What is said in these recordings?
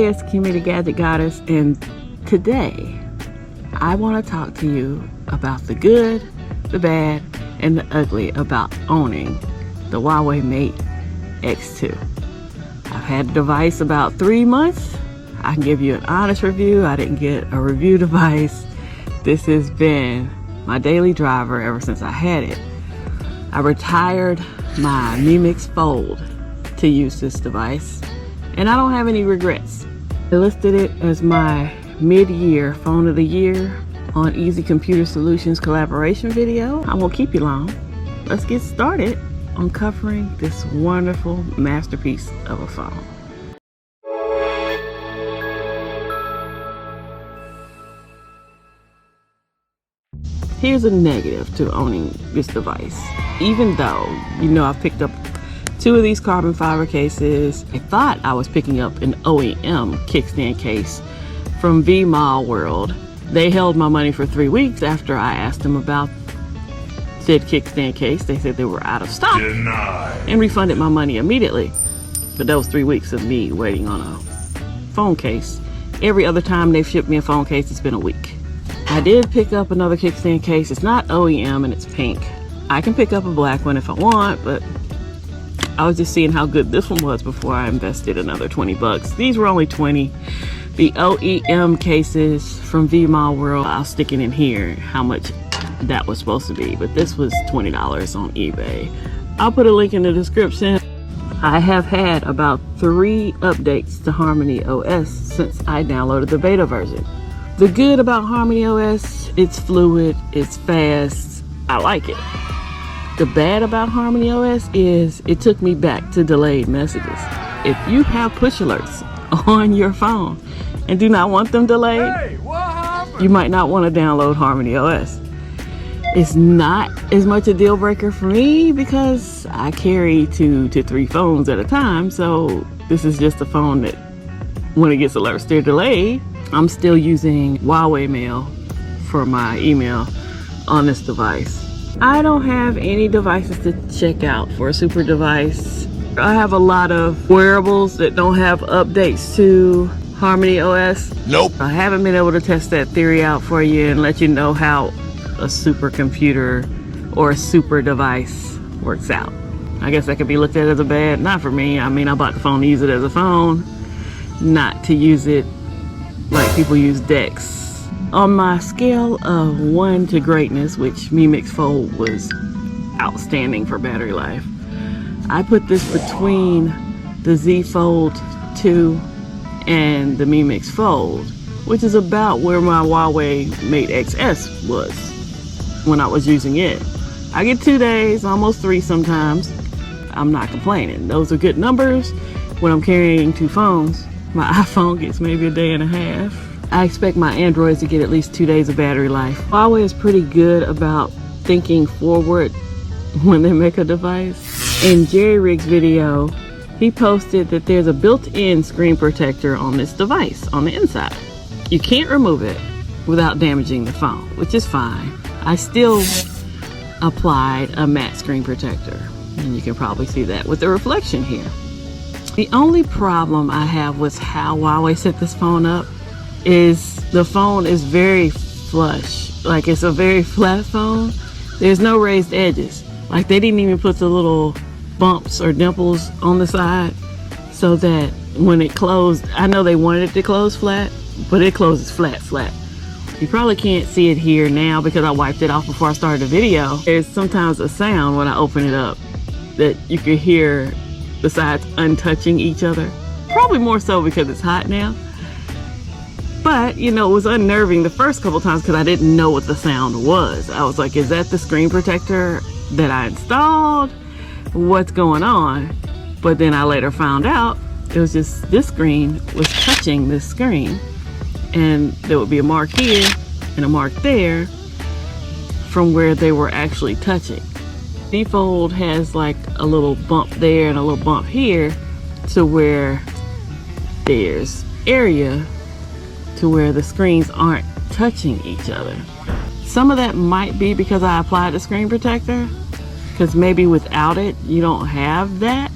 it's Kimmy the Gadget Goddess, and today I want to talk to you about the good, the bad, and the ugly about owning the Huawei Mate X2. I've had the device about 3 months. I can give you an honest review. I didn't get a review device. This has been my daily driver ever since I had it. I retired my Mi Mix Fold to use this device, and I don't have any regrets. I listed it as my mid-year phone of the year on Easy Computer Solutions collaboration video. I won't keep you long. Let's get started on covering this wonderful masterpiece of a phone. Here's a negative to owning this device. Even though, I've picked up 2 of these carbon fiber cases, I thought I was picking up an OEM kickstand case from V-Mall World. They held my money for 3 weeks after I asked them about said kickstand case. They said they were out of stock. Denied. And refunded my money immediately. But that was 3 weeks of me waiting on a phone case. Every other time they've shipped me a phone case, it's been a week. I did pick up another kickstand case. It's not OEM and it's pink. I can pick up a black one if I want, but I was just seeing how good this one was before I invested another 20 bucks. These were only 20. The OEM cases from V-Mall World, I'll stick it in here how much that was supposed to be, but this was $20 on eBay. I'll put a link in the description. I have had about 3 updates to Harmony OS since I downloaded the beta version. The good about Harmony OS, it's fluid, it's fast, I like it. The bad about Harmony OS is it took me back to delayed messages. If you have push alerts on your phone and do not want them delayed, you might not want to download Harmony OS. It's not as much a deal breaker for me because I carry 2 to 3 phones at a time, so this is just a phone that when it gets alerts they're delayed. I'm still using Huawei Mail for my email on this device. I don't have any devices to check out for a super device. I have a lot of wearables that don't have updates to Harmony OS. Nope. I haven't been able to test that theory out for you and let you know how a supercomputer or a super device works out. I guess that could be looked at as a bad. Not for me. I mean, I bought the phone to use it as a phone, not to use it like people use DeX. On my scale of 1 to greatness, which Mi Mix Fold was outstanding for battery life, I put this between the Z Fold 2 and the Mi Mix Fold, which is about where my Huawei Mate XS was when I was using it. I get 2 days, almost 3 sometimes. I'm not complaining. Those are good numbers when I'm carrying 2 phones. My iPhone gets maybe a day and a half. I expect my Androids to get at least 2 days of battery life. Huawei is pretty good about thinking forward when they make a device. In Jerry Riggs' video, he posted that there's a built-in screen protector on this device on the inside. You can't remove it without damaging the phone, which is fine. I still applied a matte screen protector, and you can probably see that with the reflection here. The only problem I have with how Huawei set this phone up is the phone is very flush. Like, it's a very flat phone. There's no raised edges. Like, they didn't even put the little bumps or dimples on the side so that when it closed, I know they wanted it to close flat, but it closes flat. You probably can't see it here now because I wiped it off before I started the video. There's sometimes a sound when I open it up that you can hear the sides untouching each other. Probably more so because it's hot now. But, it was unnerving the first couple times because I didn't know what the sound was. I was like, is that the screen protector that I installed? What's going on? But then I later found out it was just this screen was touching this screen. And there would be a mark here and a mark there from where they were actually touching. The Fold has like a little bump there and a little bump here to where there's area to where the screens aren't touching each other. Some of that might be because I applied the screen protector, because maybe without it you don't have that.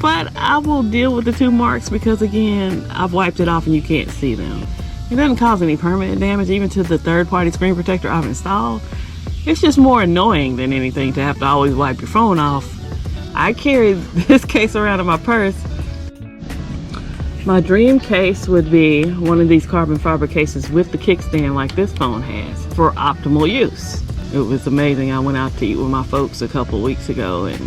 But I will deal with the 2 marks because, again, I've wiped it off and you can't see them. It doesn't cause any permanent damage, even to the third-party screen protector I've installed. It's just more annoying than anything to have to always wipe your phone off. I carry this case around in my purse. My dream case would be one of these carbon fiber cases with the kickstand like this phone has for optimal use. It was amazing. I went out to eat with my folks a couple weeks ago and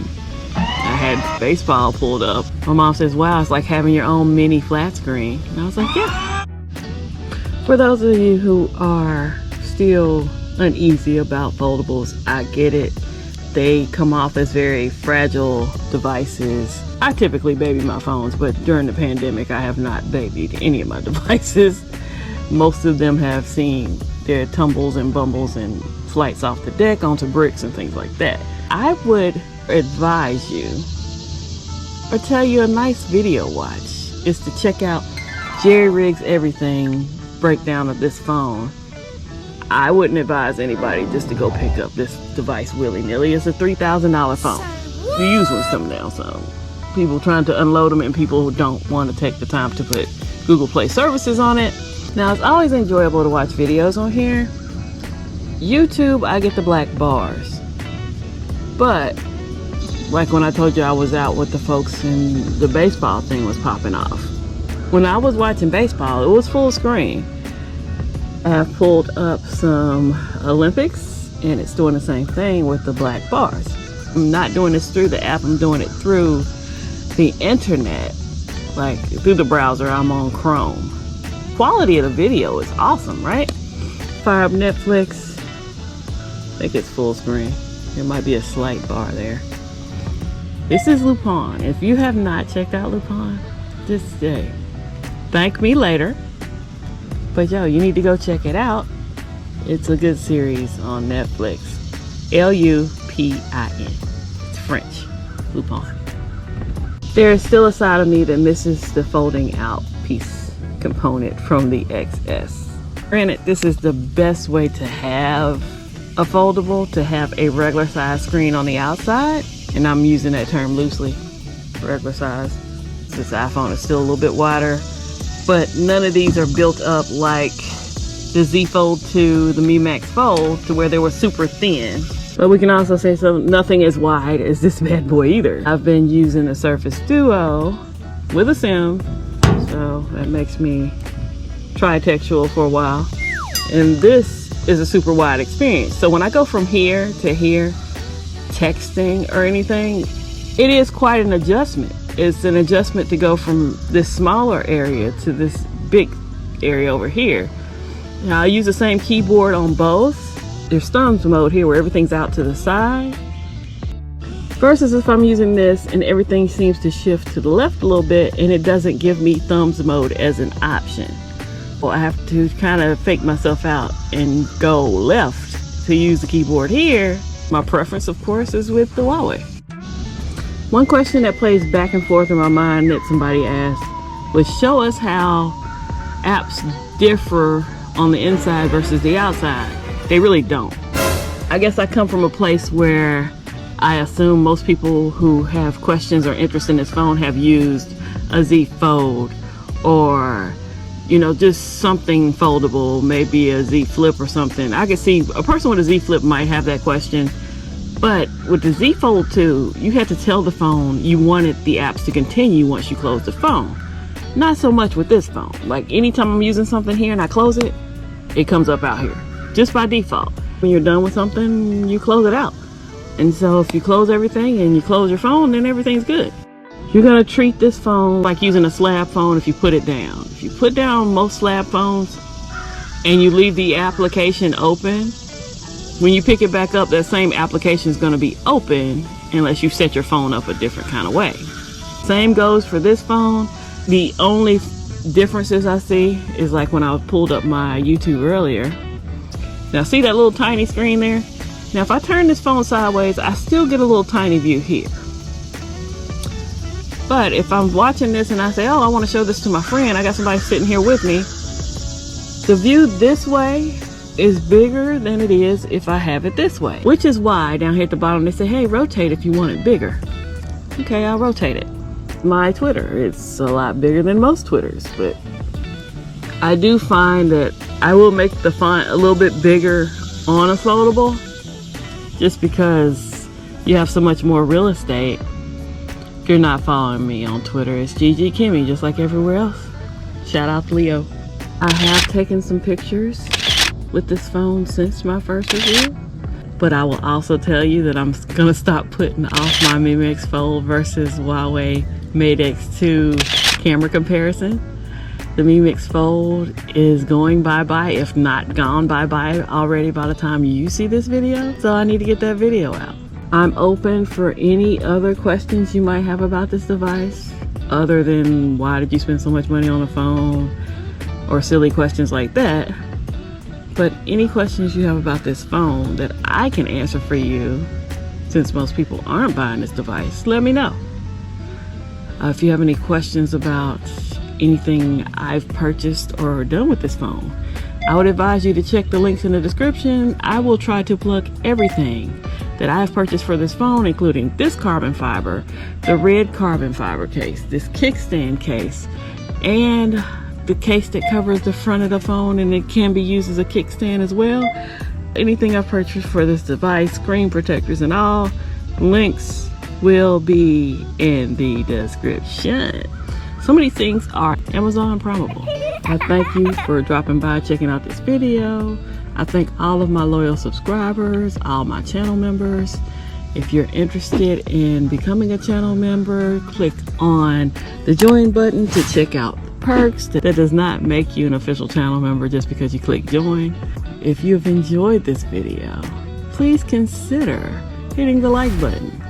I had baseball pulled up. My mom says, wow, it's like having your own mini flat screen. And I was like, yeah. For those of you who are still uneasy about foldables, I get it. They come off as very fragile devices. I typically baby my phones, but during the pandemic, I have not babied any of my devices. Most of them have seen their tumbles and bumbles and flights off the deck onto bricks and things like that. I would advise you or tell you a nice video watch is to check out Jerry Riggs Everything breakdown of this phone. I wouldn't advise anybody just to go pick up this device willy-nilly. It's a $3,000 phone. The used one's coming down, so people trying to unload them and people who don't want to take the time to put Google Play services on it. Now, it's always enjoyable to watch videos on here. YouTube, I get the black bars. But, like when I told you I was out with the folks and the baseball thing was popping off. When I was watching baseball, it was full screen. I pulled up some Olympics and it's doing the same thing with the black bars. I'm not doing this through the app, I'm doing it through the internet, like through the browser. I'm on Chrome. Quality of the video is awesome, right? Fire up Netflix. I think it's full screen. There might be a slight bar there. This is Lupin. If you have not checked out Lupin, just thank me later. But yo, you need to go check it out. It's a good series on Netflix. Lupin. It's French. Lupin. There is still a side of me that misses the folding out piece component from the XS. Granted, this is the best way to have a foldable, to have a regular size screen on the outside. And I'm using that term loosely, regular size. This iPhone is still a little bit wider. But none of these are built up like the Z Fold 2, the Mi Max Fold, to where they were super thin. But we can also say nothing as wide as this bad boy either. I've been using the Surface Duo with a SIM, so that makes me tri-textual for a while. And this is a super wide experience. So when I go from here to here, texting or anything, it is quite an adjustment. It's an adjustment to go from this smaller area to this big area over here. Now I use the same keyboard on both. There's thumbs mode here where everything's out to the side. Versus if I'm using this and everything seems to shift to the left a little bit and it doesn't give me thumbs mode as an option. Well, I have to kind of fake myself out and go left to use the keyboard here. My preference, of course, is with the Huawei. One question that plays back and forth in my mind that somebody asked was, show us how apps differ on the inside versus the outside. They really don't. I guess I come from a place where I assume most people who have questions or interest in this phone have used a Z Fold or, you know, just something foldable, maybe a Z Flip or something. I could see a person with a Z Flip might have that question. But with the Z Fold 2, you had to tell the phone you wanted the apps to continue once you close the phone. Not so much with this phone. Like anytime I'm using something here and I close it, it comes up out here, just by default. When you're done with something, you close it out. And so if you close everything and you close your phone, then everything's good. You're gonna treat this phone like using a slab phone if you put it down. If you put down most slab phones and you leave the application open, when you pick it back up, that same application is going to be open unless you set your phone up a different kind of way. Same goes for this phone. The only differences I see is like when I pulled up my YouTube earlier. Now see that little tiny screen there? Now if I turn this phone sideways, I still get a little tiny view here. But if I'm watching this and I say, oh, I want to show this to my friend, I got somebody sitting here with me, the view this way is bigger than it is if I have it this way, which is why down here at the bottom they say, hey, rotate if you want it bigger. Okay, I'll rotate it. my Twitter. It's a lot bigger than most Twitters, but I do find that I will make the font a little bit bigger on a foldable just because you have so much more real estate. If you're not following me on Twitter, it's GG Kimmy, just like everywhere else. Shout out to Leo. I have taken some pictures with this phone since my first review, but I will also tell you that I'm gonna stop putting off my Mi Mix Fold versus Huawei Mate X2 camera comparison. The Mi Mix Fold is going bye-bye, if not gone bye-bye already by the time you see this video, so I need to get that video out. I'm open for any other questions you might have about this device, other than why did you spend so much money on a phone, or silly questions like that. But any questions you have about this phone that I can answer for you, since most people aren't buying this device, let me know. If you have any questions about anything I've purchased or done with this phone, I would advise you to check the links in the description. I will try to plug everything that I have purchased for this phone, including this carbon fiber, the red carbon fiber case, this kickstand case, and the case that covers the front of the phone and it can be used as a kickstand as well. Anything I've purchased for this device, screen protectors and all, links will be in the description. Some of these things are Amazon Primable. I thank you for dropping by, checking out this video. I thank all of my loyal subscribers, all my channel members. If you're interested in becoming a channel member, click on the join button to check out perks. That does not make you an official channel member just because you click join. If you've enjoyed this video, please consider hitting the like button.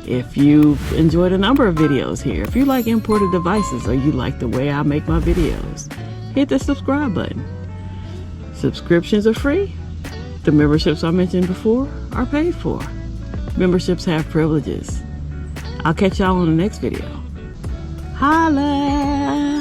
If you've enjoyed a number of videos here, if you like imported devices or you like the way I make my videos, hit the subscribe button. Subscriptions are free. The memberships I mentioned before are paid for. Memberships have privileges. I'll catch y'all on the next video. Holla!